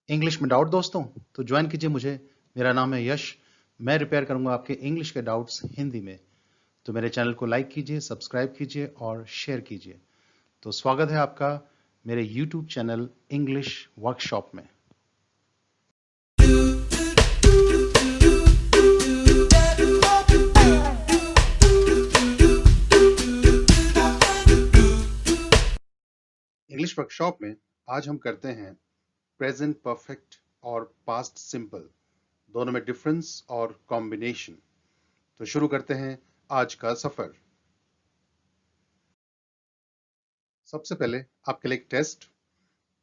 English में doubt दोस्तों तो ज्वाइन कीजिए मुझे। मेरा नाम है यश। मैं रिपेयर करूंगा आपके इंग्लिश के डाउट्स हिंदी में। तो मेरे चैनल को लाइक कीजिए, सब्सक्राइब कीजिए और शेयर कीजिए। तो स्वागत है आपका मेरे यूट्यूब चैनल इंग्लिश वर्कशॉप में। इंग्लिश वर्कशॉप में आज हम करते हैं प्रेजेंट परफेक्ट और पास्ट सिंपल, दोनों में डिफरेंस और कॉम्बिनेशन। तो शुरू करते हैं आज का सफर। सबसे पहले आपके लिए एक टेस्ट।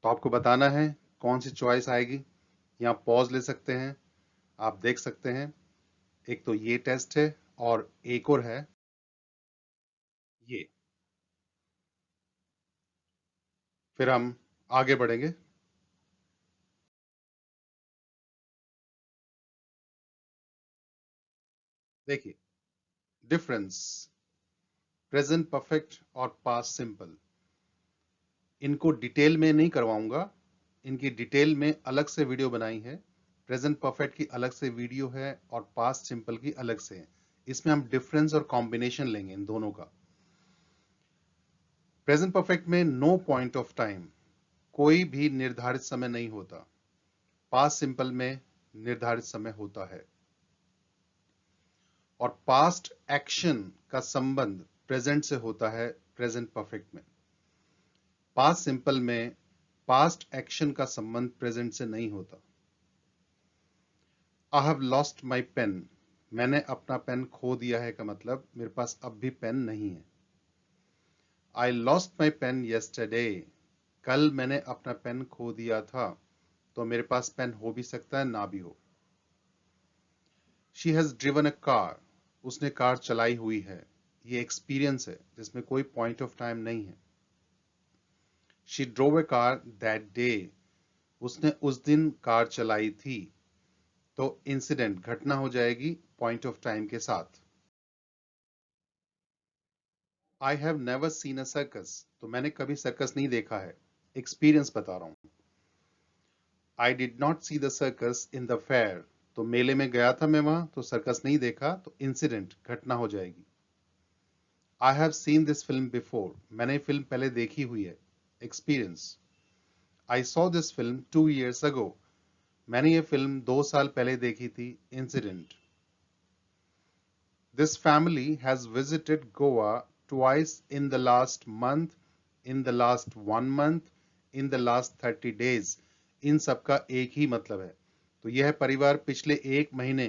तो आपको बताना है कौन सी चॉइस आएगी। यहाँ पॉज ले सकते हैं, आप देख सकते हैं। एक तो ये टेस्ट है और एक और है ये। फिर हम आगे बढ़ेंगे। देखिए डिफरेंस प्रेजेंट परफेक्ट और पास्ट सिंपल, इनको डिटेल में नहीं करवाऊंगा। इनकी डिटेल में अलग से वीडियो बनाई है। प्रेजेंट परफेक्ट की अलग से वीडियो है और पास्ट सिंपल की अलग से है। इसमें हम डिफरेंस और कॉम्बिनेशन लेंगे इन दोनों का। प्रेजेंट परफेक्ट में नो पॉइंट ऑफ टाइम, कोई भी निर्धारित समय नहीं होता। पास्ट सिंपल में निर्धारित समय होता है। और पास्ट एक्शन का संबंध प्रेजेंट से होता है प्रेजेंट परफेक्ट में। पास्ट सिंपल में पास्ट एक्शन का संबंध प्रेजेंट से नहीं होता। I have lost my pen, मैंने अपना पेन खो दिया है का मतलब मेरे पास अब भी पेन नहीं है। I lost my pen yesterday, कल मैंने अपना पेन खो दिया था। तो मेरे पास पेन हो भी सकता है ना भी हो। She has driven a car, उसने कार चलाई हुई है। ये एक्सपीरियंस है जिसमें कोई पॉइंट ऑफ टाइम नहीं है। She drove a car that day, उसने उस दिन कार चलाई थी। तो इंसिडेंट घटना हो जाएगी पॉइंट ऑफ टाइम के साथ। I have never seen a circus, तो मैंने कभी सर्कस नहीं देखा है, एक्सपीरियंस बता रहा हूं। I did not see the circus in the fair, तो मेले में गया था मैं वहां तो सर्कस नहीं देखा। तो इंसिडेंट घटना हो जाएगी। I have seen this film before, मैंने फिल्म पहले देखी हुई है, experience. I saw this film 2 years ago, मैंने ये फिल्म 2 साल पहले देखी थी, incident. This family has visited Goa twice in the last month, in the last 1 month, in the last 30 days। इन सबका एक ही मतलब है। तो यह परिवार पिछले 1 महीने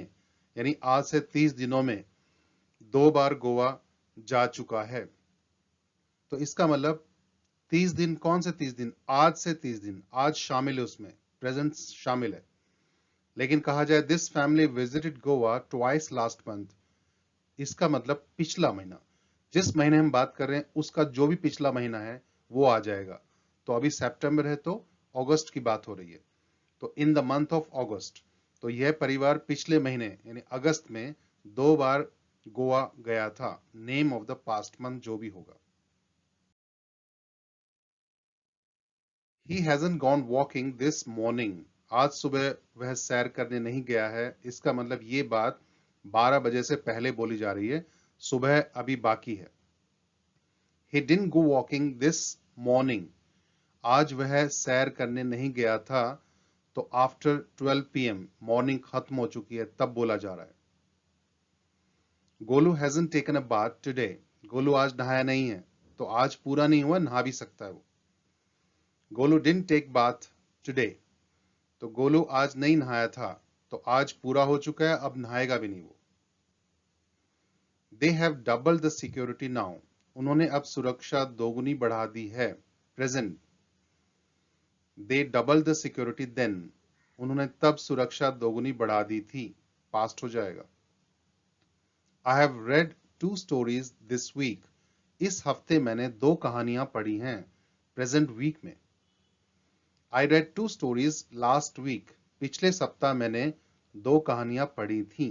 यानी आज से 30 दिनों में 2 बार गोवा जा चुका है। तो इसका मतलब 30 दिन, कौन से 30 दिन? आज से 30 दिन, आज शामिल है उसमें, प्रेजेंट शामिल है। लेकिन कहा जाए this family visited Goa twice last month, इसका मतलब पिछला महीना। जिस महीने हम बात कर रहे हैं उसका जो भी पिछला महीना है वो आ जाएगा। तो अभी सितंबर है तो अगस्त की बात हो रही है। तो इन द मंथ ऑफ अगस्त, तो यह परिवार पिछले महीने यानी अगस्त में 2 बार गोवा गया था। Name of the past month जो भी होगा। He hasn't gone walking this morning, आज सुबह वह सैर करने नहीं गया है। इसका मतलब ये बात 12 बजे से पहले बोली जा रही है, सुबह अभी बाकी है। He didn't go walking this morning, आज वह सैर करने नहीं गया था। तो आफ्टर 12 PM, मॉर्निंग खत्म हो चुकी है तब बोला जा रहा है। Golu hasn't taken a bath today, Golu आज नहाया नहीं है। तो आज पूरा नहीं हुआ, नहा भी सकता है वो। Golu didn't take bath today, तो गोलू आज नहीं नहाया था। तो आज पूरा हो चुका है, अब नहाएगा भी नहीं वो। They have double the security now, उन्होंने अब सुरक्षा दोगुनी बढ़ा दी है, present. They double the security then, उन्होंने तब सुरक्षा दोगुनी बढ़ा दी थी, पास्ट हो जाएगा। I have read 2 stories this week, इस हफ्ते मैंने 2 कहानियां पढ़ी हैं, प्रेजेंट वीक में। I read 2 stories last week, पिछले सप्ताह मैंने 2 कहानियां पढ़ी थी।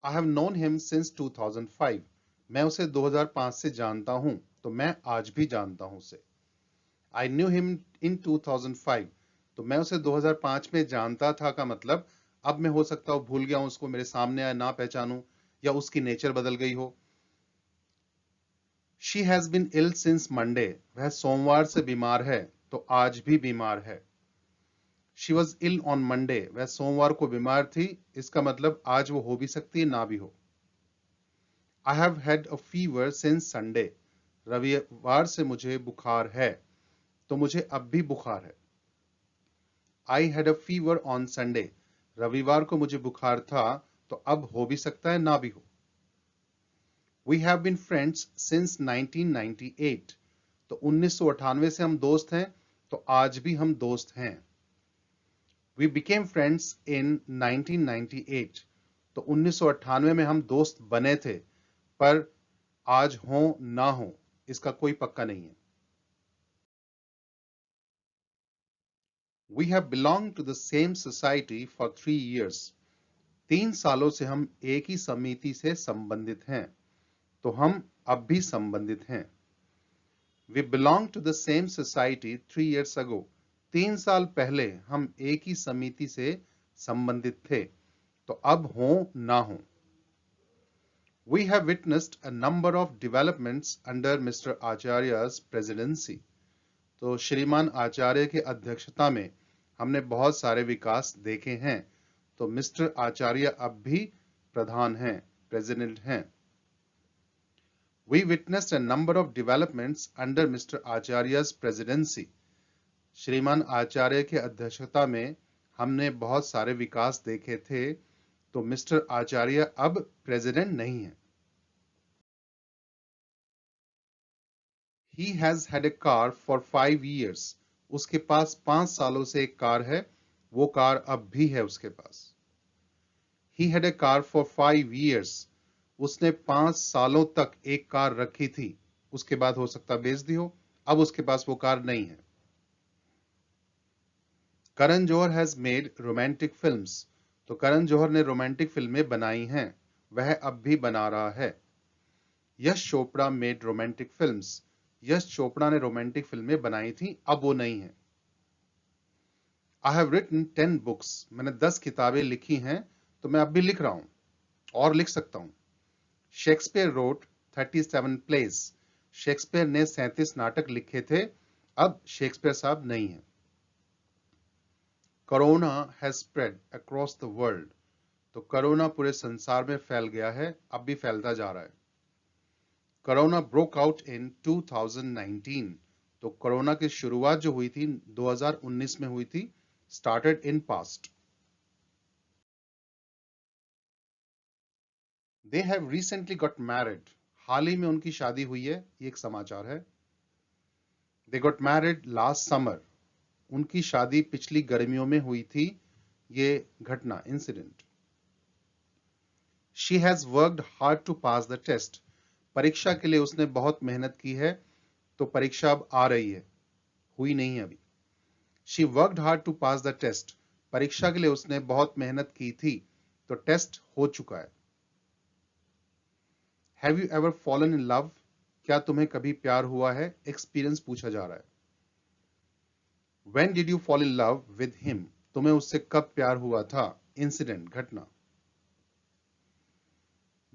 I have known him since 2005, मैं उसे 2005 से जानता हूं। तो मैं आज भी जानता हूं उसे। आई न्यू हिम इन 2005, तो मैं उसे 2005 में जानता था का मतलब अब मैं हो सकता हूं भूल गया हूं उसको, मेरे सामने आया ना पहचानूं या उसकी नेचर बदल गई हो। She has been ill since Monday, वह सोमवार से बीमार है तो आज भी बीमार है। She was ill on Monday, वह सोमवार को बीमार थी, इसका मतलब आज वो हो भी सकती है ना भी हो। I have had a fever since Sunday, रविवार से मुझे बुखार है, तो मुझे अब भी बुखार है। I had a fever on Sunday, रविवार को मुझे बुखार था, तो अब हो भी सकता है ना भी हो। We have been friends since 1998, तो 1998 से हम दोस्त हैं, तो आज भी हम दोस्त हैं। वी बिकेम फ्रेंड्स इन 1998, तो 1998 में हम दोस्त बने थे, पर आज हो ना हो इसका कोई पक्का नहीं है। We have belong to the same society for 3 years, 3 सालों से हम एक ही समिति से संबंधित हैं, तो हम अब भी संबंधित हैं। We belong to the same society 3 years ago, 3 साल पहले हम एक ही समिति से संबंधित थे, तो अब हो ना हो। We have witnessed a number of developments under Mr. Acharya's presidency. तो श्रीमान आचार्य की अध्यक्षता में हमने बहुत सारे विकास देखे हैं, तो मिस्टर आचार्य अब भी प्रधान हैं, प्रेसिडेंट हैं। We witnessed a number of developments under Mr. Acharya's presidency. श्रीमान आचार्य की अध्यक्षता में हमने बहुत सारे विकास देखे थे, तो मिस्टर आचार्य अब प्रेसिडेंट नहीं है। He has had a car for 5 years. उसके पास 5 सालों से एक कार है, वो कार अब भी है उसके पास। He had a car for 5 years. उसने 5 सालों तक एक कार रखी थी, उसके बाद हो सकता बेच दी हो, अब उसके पास वो कार नहीं है। Karan Johar has made romantic films, तो करण जौहर ने रोमांटिक फिल्में बनाई हैं, वह अब भी बना रहा है। Yash Chopra made romantic films, Yash Chopra ने रोमांटिक फिल्में बनाई थी, अब वो नहीं है। आई हैव रिटन 10 बुक्स, मैंने 10 किताबें लिखी हैं, तो मैं अब भी लिख रहा हूं और लिख सकता हूं। शेक्सपियर रोट 37 प्लेस, शेक्सपियर ने 37 नाटक लिखे थे, अब शेक्सपियर साहब नहीं है। Corona has spread across the world, तो कोरोना पूरे संसार में फैल गया है, अब भी फैलता जा रहा है। कोरोना ब्रोक आउट इन 2019, तो कोरोना की शुरुआत जो हुई थी 2019 में हुई थी, started in past. They have recently got married, हाल ही में उनकी शादी हुई है, ये एक समाचार है। They got married last summer, उनकी शादी पिछली गर्मियों में हुई थी, ये घटना, incident. She has worked hard to pass the test, परीक्षा के लिए उसने बहुत मेहनत की है, तो परीक्षा अब आ रही है, हुई नहीं है अभी। She worked hard to pass the test, परीक्षा के लिए उसने बहुत मेहनत की थी, तो टेस्ट हो चुका है। Have you ever fallen in love, क्या तुम्हें कभी प्यार हुआ है, एक्सपीरियंस पूछा जा रहा है। When did you fall in love with him, तुम्हें उससे कब प्यार हुआ था, इंसिडेंट, घटना।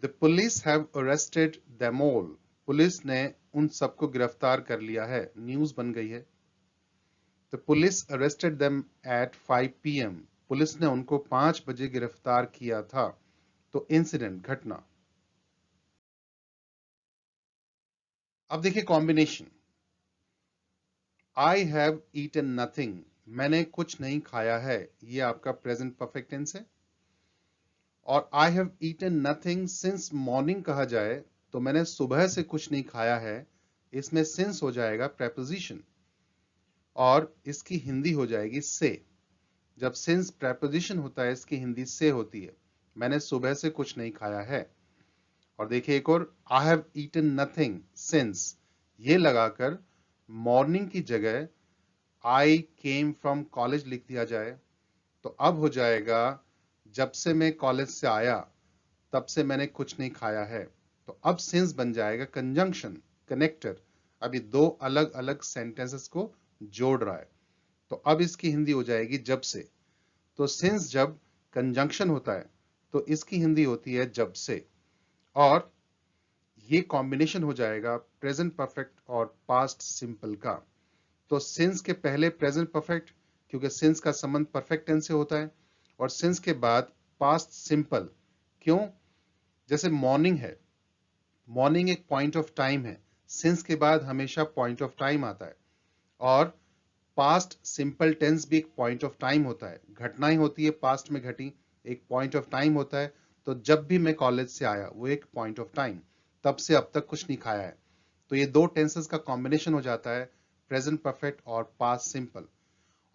The police have arrested them all, police ने उन सबको गिरफ्तार कर लिया है, न्यूज बन गई है। The police arrested them at 5 PM, police ने उनको 5 बजे गिरफ्तार किया था, तो इंसिडेंट, घटना। अब देखिए combination, I have eaten nothing, मैंने कुछ नहीं खाया है, ये आपका प्रेजेंट परफेक्ट टेंस है। और I have eaten nothing since morning कहा जाए, तो मैंने सुबह से कुछ नहीं खाया है, इसमें सिंस हो जाएगा प्रेपोजिशन, और इसकी हिंदी हो जाएगी से। जब सिंस प्रेपोजिशन होता है, इसकी हिंदी से होती है, मैंने सुबह से कुछ नहीं खाया है। और देखिए एक और, I have eaten nothing since, ये लगाकर मॉर्निंग की जगह आई केम फ्रॉम कॉलेज लिख दिया जाए, तो अब हो जाएगा जब से मैं कॉलेज से आया तब से मैंने कुछ नहीं खाया है, तो अब सिंस बन जाएगा कंजंक्शन, कनेक्टर। अभी दो अलग अलग सेंटेंसेस को जोड़ रहा है। तो अब इसकी हिंदी हो जाएगी जब से। तो सिंस जब कंजंक्शन होता है तो इसकी हिंदी होती है जब से। और ये कॉम्बिनेशन हो जाएगा प्रेजेंट परफेक्ट और पास्ट सिंपल का। तो सिंस के पहले प्रेजेंट परफेक्ट, क्योंकि सिंस का संबंध परफेक्ट टेंस से होता है, और सिंस के बाद पास्ट सिंपल। क्यों? जैसे मॉर्निंग है, मॉर्निंग एक पॉइंट ऑफ टाइम है, सिंस के बाद हमेशा पॉइंट ऑफ टाइम आता है। और पास्ट सिंपल टेंस भी एक पॉइंट ऑफ टाइम होता है, घटनाएं होती है पास्ट में घटी, एक पॉइंट ऑफ टाइम होता है। तो जब भी मैं कॉलेज से आया वो एक पॉइंट ऑफ टाइम, तब से अब तक कुछ नहीं खाया है। तो ये दो टेंसेस का कॉम्बिनेशन हो जाता है प्रेजेंट परफेक्ट और पास्ट सिंपल।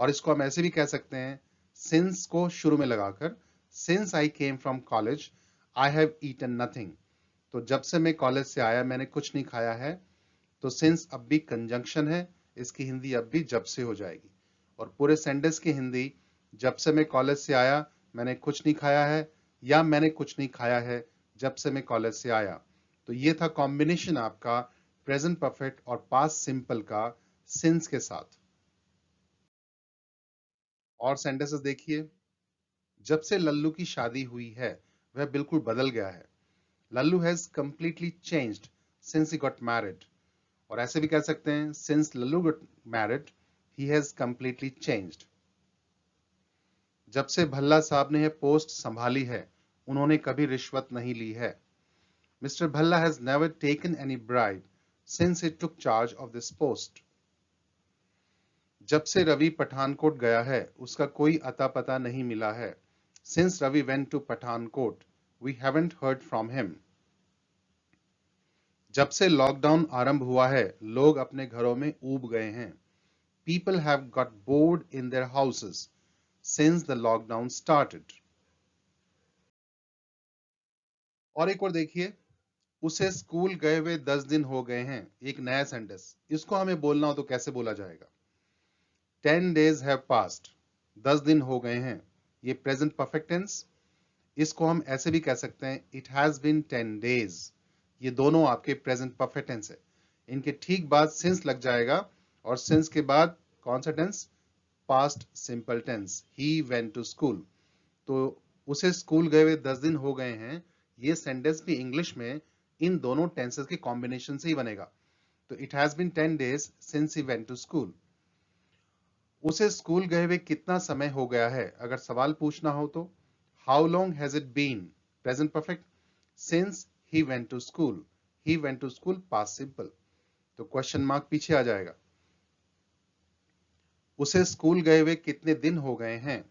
और इसको हम ऐसे भी कह सकते हैं, सिंस को शुरू में लगाकर, since I came from college I have eaten nothing. तो जब से मैं कॉलेज से आया मैंने कुछ नहीं खाया है। तो सिंस अब भी कंजंक्शन है, इसकी हिंदी अब भी जब से हो जाएगी। और पूरे सेंटेंस की हिंदी जब से मैं कॉलेज से आया मैंने कुछ नहीं खाया है, या मैंने कुछ नहीं खाया है जब से मैं कॉलेज से आया। तो ये था कॉम्बिनेशन आपका प्रेजेंट परफेक्ट और पास्ट सिंपल का सिंस के साथ। और सेंटेंसेस देखिए। जब से लल्लू की शादी हुई है वह बिल्कुल बदल गया है। Lallu has completely changed since he got married. और ऐसे भी कह सकते हैं, since Lallu got married he has completely changed. जब से भल्ला साहब ने यह पोस्ट संभाली है उन्होंने कभी रिश्वत नहीं ली है। Mister Bhalla has never taken any bribe since he took charge of this post. जब से रवि पठानकोट गया है उसका कोई अता पता नहीं मिला है। Since Ravi went to Pathankot we haven't heard from him. जब से लॉकडाउन आरंभ हुआ है लोग अपने घरों में ऊब गए हैं। People have got bored in their houses since the lockdown started. और एक और देखिए, उसे स्कूल गए हुए 10 दिन हो गए हैं। एक नया सेंटेंस, इसको हमें बोलना हो तो कैसे बोला जाएगा? 10 days have passed, 10 दिन हो गए हैं। ये प्रेजेंट परफेक्ट टेंस। इसको हम ऐसे भी कह सकते हैं, इट हैज बीन 10 days। ये दोनों आपके प्रेजेंट परफेक्ट टेंस है। इनके ठीक बाद सिंस लग जाएगा, और सिंस के बाद कौन सा tense? Past simple tense. He went to school. तो उसे स्कूल गए हुए 10 दिन हो गए हैं, ये सेंटेंस भी इंग्लिश में इन दोनों टेंसेस के कॉम्बिनेशन से ही बनेगा। तो it has been 10 days since he went to school. उसे स्कूल गए हुए कितना समय हो गया है? अगर सवाल पूछना हो तो how long has it been? Present perfect. Since he went to school, he went to school past simple. तो क्वेश्चन मार्क पीछे आ जाएगा। उसे स्कूल गए हुए कितने दिन हो गए हैं?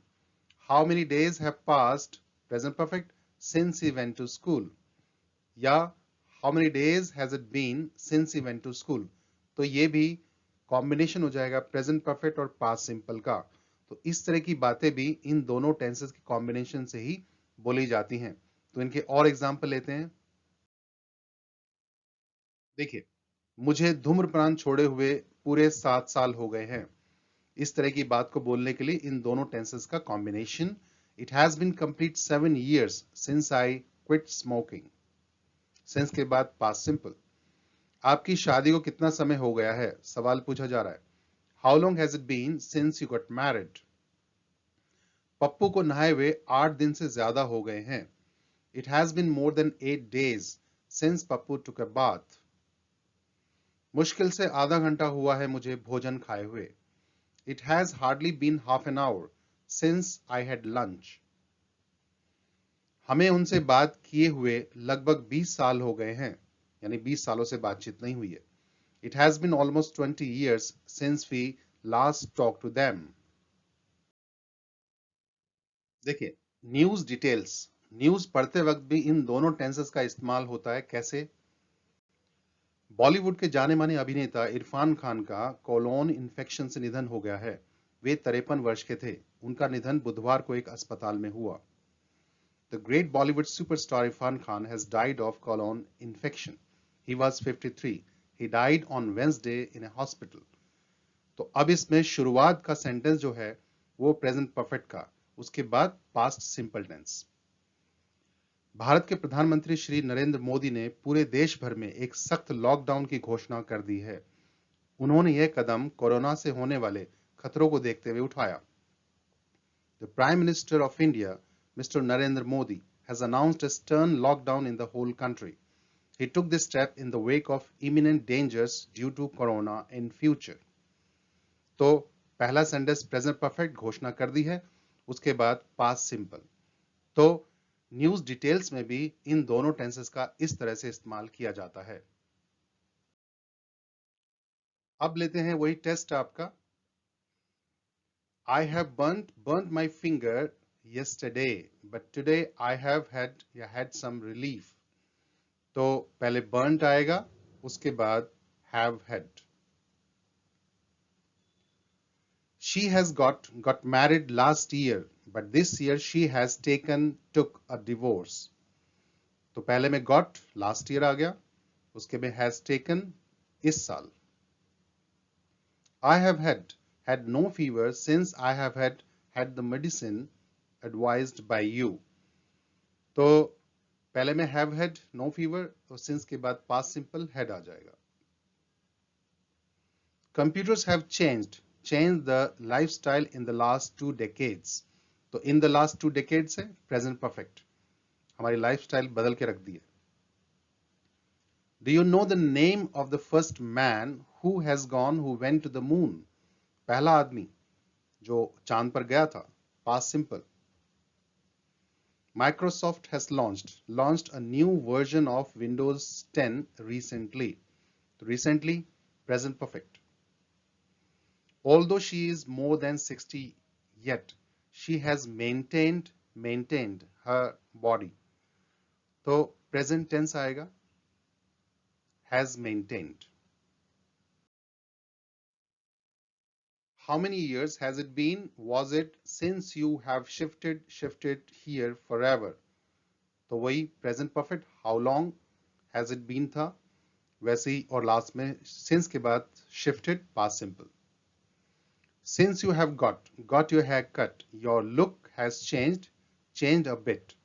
How many days have passed? Present perfect. Since he went to school. या how many days has it been since he went to school. तो ये भी कॉम्बिनेशन हो जाएगा प्रेजेंट परफेक्ट और पास्ट सिंपल का। तो इस तरह की बातें भी इन दोनों टेंसेस के कॉम्बिनेशन से ही बोली जाती हैं। तो इनके और एग्जांपल लेते हैं। देखिए, मुझे धूम्रपान छोड़े हुए पूरे 7 साल हो गए हैं। इस तरह की बात को बोलने के लिए इन दोनों टेंसेस का combination, it has been complete 7 years since I quit smoking. Since के बाद पास्ट सिंपल। आपकी शादी को कितना समय हो गया है? सवाल पूछा जा रहा है। How long has it been since you got married? Pappu को नहाए हुए 8 दिन से ज्यादा हो गए हैं। It has been more than 8 days since Pappu took a bath. मुश्किल से आधा घंटा हुआ है मुझे भोजन खाए हुए। It has hardly been half an hour since I had lunch. हमें उनसे बात किए हुए लगभग 20 साल हो गए हैं, यानी 20 सालों से बातचीत नहीं हुई है। It has been almost 20 years since we last talked to them. देखिए, न्यूज डिटेल्स, न्यूज पढ़ते वक्त भी इन दोनों टेंसेस का इस्तेमाल होता है। कैसे? बॉलीवुड के जाने माने अभिनेता इरफान खान का कोलोन इन्फेक्शन से निधन हो गया है। वे 53 वर्ष के थे। उनका निधन बुधवार को एक अस्पताल में हुआ। The great Bollywood superstar Irfan Khan has died of colon infection. He was 53. He died on Wednesday in a hospital. तो अब इसमें शुरुआत का सेंटेंस जो है वो प्रेजेंट परफेक्ट का, उसके बाद पास्ट सिंपल टेंस। भारत के प्रधानमंत्री श्री नरेंद्र मोदी ने पूरे देश भर में एक सख्त लॉकडाउन की घोषणा कर दी है। उन्होंने यह कदम कोरोना से होने वाले खतरों को देखते हुए उठाया। The Prime Minister of India, Mr. Narendra Modi, has announced a stern lockdown in the whole country. He took this step in the wake of imminent dangers due to corona in future. तो पहला sentence present perfect घोषणा कर दी है, उसके बाद past simple. तो news details में भी इन दोनों टेंसेस का इस तरह से इस्तेमाल किया जाता है। अब लेते हैं वही टेस्ट आपका। I have burnt my finger yesterday, but today I have had some relief. तो पहले burnt आएगा, उसके बाद have had. She has got married last year, but this year she has took a divorce. तो पहले में got last year आ गया, उसके में has taken इस साल। I have had no fever since I have had the medicine advised by you. तो पहले में have had no fever और since के बाद past simple had आ जाएगा। Computers have changed the lifestyle in the last 2 decades. तो in the last 2 decades है present perfect, हमारी लाइफस्टाइल बदल के रख दी है। Do you know the name of the first man who went to the moon? पहला आदमी जो चांद पर गया था, past simple. Microsoft has launched a new version of Windows 10 recently. तो recently present perfect. Although she is more than 60, yet she has maintained her body. तो present tense आएगा, has maintained. How many years has it been? Was it since you have shifted here forever? तो वही present perfect, how long has it been था, वैसे ही और last में since के बाद shifted past simple. Since you have got your hair cut, your look has changed a bit.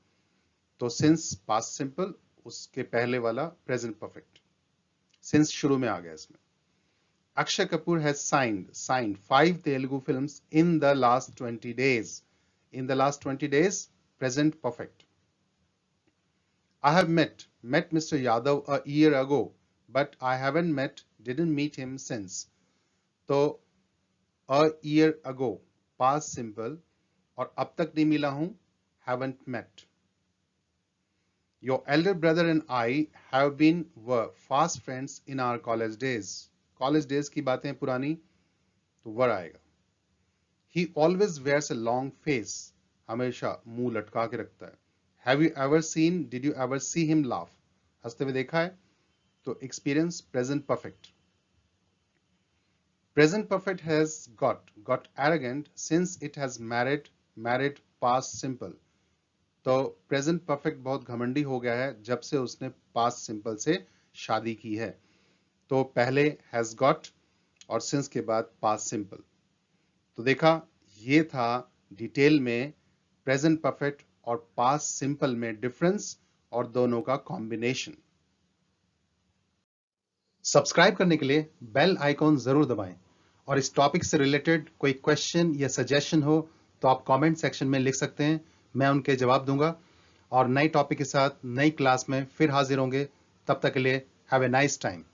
तो since past simple, उसके पहले वाला present perfect. Since शुरू में आ गया इसमें। Akshay Kapoor has signed 5 Telugu films in the last 20 days. In the last 20 days, present perfect. I have met Mr. Yadav a year ago, but I didn't meet him since. तो a year ago, past simple, और अब तक नहीं मिला हूं, haven't met. Your elder brother and I were fast friends in our college days. College days की बातें पुरानी, तो were आएगा. He always wears a long face. हमेशा मुंह लटका के रखता है. Did you ever see him laugh? हंसते हुए देखा है? तो experience present perfect. Present perfect has got arrogant since it has married past simple. तो present perfect बहुत घमंडी हो गया है जब से उसने past simple से शादी की है। तो पहले has got और since के बाद past simple। तो देखा, ये था डिटेल में present perfect और past simple में डिफरेंस और दोनों का कॉम्बिनेशन। सब्सक्राइब करने के लिए बेल आइकॉन जरूर दबाएं और इस टॉपिक से रिलेटेड कोई क्वेश्चन या सजेशन हो तो आप कमेंट सेक्शन में लिख सकते हैं, मैं उनके जवाब दूंगा। और नए टॉपिक के साथ नई क्लास में फिर हाजिर होंगे, तब तक के लिए हैव ए नाइस टाइम।